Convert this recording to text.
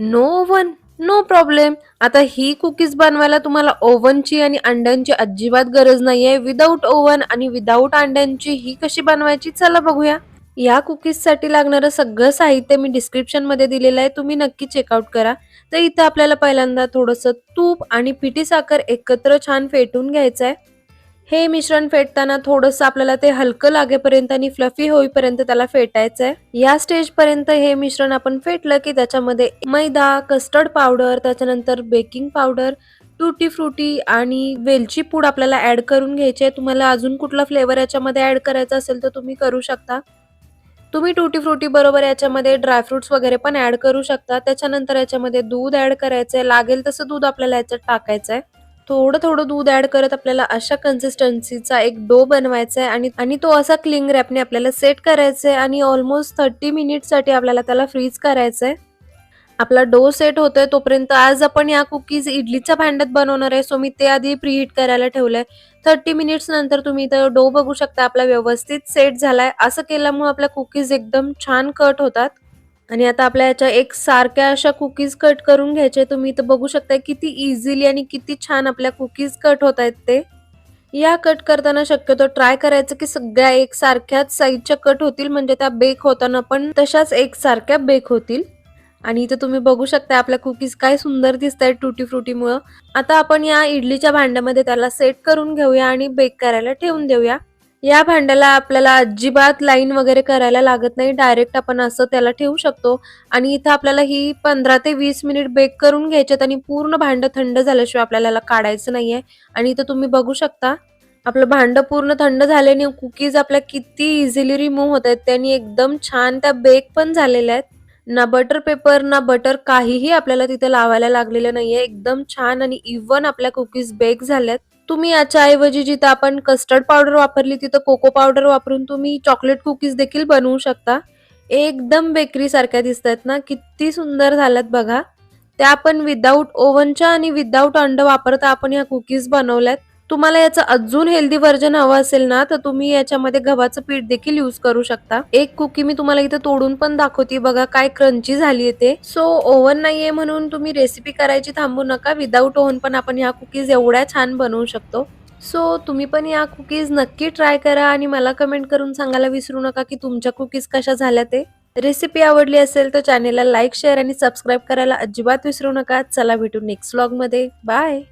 No oven? No problem. आता ही cookies बनवायला तुम्हाला ओव्हनची आणि अंड्यांची अजिबात गरज नाहीये. विदाऊट ओव्हन आणि विदाऊट अंड्यांची ही कशी बनवायची चला बघूया. या कुकीजसाठी लागणारं सगळं साहित्य मी डिस्क्रिप्शनमध्ये दिलेलं आहे. तुम्ही नक्की चेकआउट करा. तर इथं आपल्याला पहिल्यांदा थोडंसं तूप आणि पिठी साखर एकत्र छान फेटून घ्यायचं आहे. हे मिश्रण फेटताना थोडंसं आपल्याला ते हलकं लागेपर्यंत आणि फ्लफी होईपर्यंत त्याला फेटायचं आहे. या स्टेजपर्यंत हे मिश्रण आपण फेटलं की त्याच्यामध्ये मैदा, कस्टर्ड पावडर, त्याच्यानंतर बेकिंग पावडर, टुटी फ्रुटी आणि वेलची पूड आपल्याला ॲड करून घ्यायची आहे. तुम्हाला अजून कुठला फ्लेवर याच्यामध्ये ॲड करायचा असेल तर तुम्ही करू शकता. तुम्ही टुटी फ्रुटी बरोबर याच्यामध्ये ड्रायफ्रुट्स वगैरे पण ॲड करू शकता. त्याच्यानंतर याच्यामध्ये दूध ॲड करायचंय. लागेल तसं दूध आपल्याला याच्यात टाकायचंय. थोडं-थोडं दूध ॲड करत आपल्याला अशा कन्सिस्टन्सीचा एक डो बनवायचा आहे आणि आणि तो असा क्लिंग रॅपने आपल्याला सेट करायचा आहे आणि ऑलमोस्ट 30 मिनिट्ससाठी आपल्याला त्याला फ्रीज करायचं आहे. आपला डो सेट होतोय तोपर्यंत आज आपण या कुकीज इडलीच्या भांड्यात बनवणार आहे. सो मी ते आधी प्रीहीट करायला ठेवलंय. 30 मिनिट्स नंतर तुम्ही इथं डो बघू शकता आपला व्यवस्थित सेट झालाय. असं केल्यामुळे आपल्या कुकीज एकदम छान कट होतात. आणि आता आपल्या याच्या एक सारख्या अशा कुकीज कट करून घ्यायचे. तुम्ही इथं बघू शकता किती इझिली आणि किती छान आपल्या कुकीज कट होत आहेत ते. या कट करताना शक्यतो ट्राय करायचं की सगळ्या एकसारख्याच साईजच्या कट होतील म्हणजे त्या बेक होताना पण तशाच एकसारख्या बेक होतील. आणि इथे तुम्ही बघू शकता आपल्या कुकीज काय सुंदर दिसतायत टुटी फ्रुटीमुळं. आता आपण या इडलीच्या भांड्यामध्ये त्याला सेट करून घेऊया आणि बेक करायला ठेवून देऊया. या भांड्याला आपल्याला अजिबात लाईन वगैरे करायला लागत नाही. डायरेक्ट आपण असं त्याला ठेवू शकतो आणि इथं आपल्याला ही 15 ते 20 मिनिट बेक करून घ्यायच्यात आणि पूर्ण भांडं थंड झाल्याशिवाय आपल्याला याला काढायचं नाहीये. आणि इथं तुम्ही बघू शकता आपलं भांडं पूर्ण थंड झाल्याने कुकीज आपल्या किती इझिली रिमूव्ह होत आहेत. त्यांनी एकदम छान त्या बेक पण झालेल्या आहेत. ना बटर पेपर ना बटर काहीही आपल्याला तिथे लावायला लागलेलं नाहीये. एकदम छान आणि इव्हन आपल्या कुकीज बेक झाल्यात. तुम्ही याच्या ऐवजी जिथं आपण कस्टर्ड पावडर वापरली तिथं कोको पावडर वापरून तुम्ही चॉकलेट कुकीज देखील बनवू शकता. एकदम बेकरी सारख्या दिसतायत ना, किती सुंदर झाल्यात बघा. त्या आपण विदाऊट ओव्हनच्या आणि विदाऊट अंड वापरता आपण ह्या कुकीज बनवल्यात. तुम्हाला याचं अजून हेल्दी व्हर्जन हवं असेल ना तर तुम्ही याच्यामध्ये गव्हाचं पीठ देखील यूज करू शकता. एक कुकी मी तुम्हाला इथे तोडून पण दाखवते बघा काय क्रंची झालीये ते. सो ओव्हन नाहीये म्हणून तुम्ही रेसिपी करायची थांबू नका. विदाऊट ओव्हन पण आपण ह्या कुकीज एवढ्या छान बनवू शकतो. सो तुम्ही पण या कुकीज नक्की ट्राय करा आणि मला कमेंट करून सांगायला विसरू नका की तुमच्या कुकीज कशा झाल्या ते. रेसिपी आवडली असेल तर चॅनेलला लाईक, शेअर आणि सबस्क्राईब करायला अजिबात विसरू नका. चला भेटू नेक्स्ट व्लॉग मध्ये. बाय.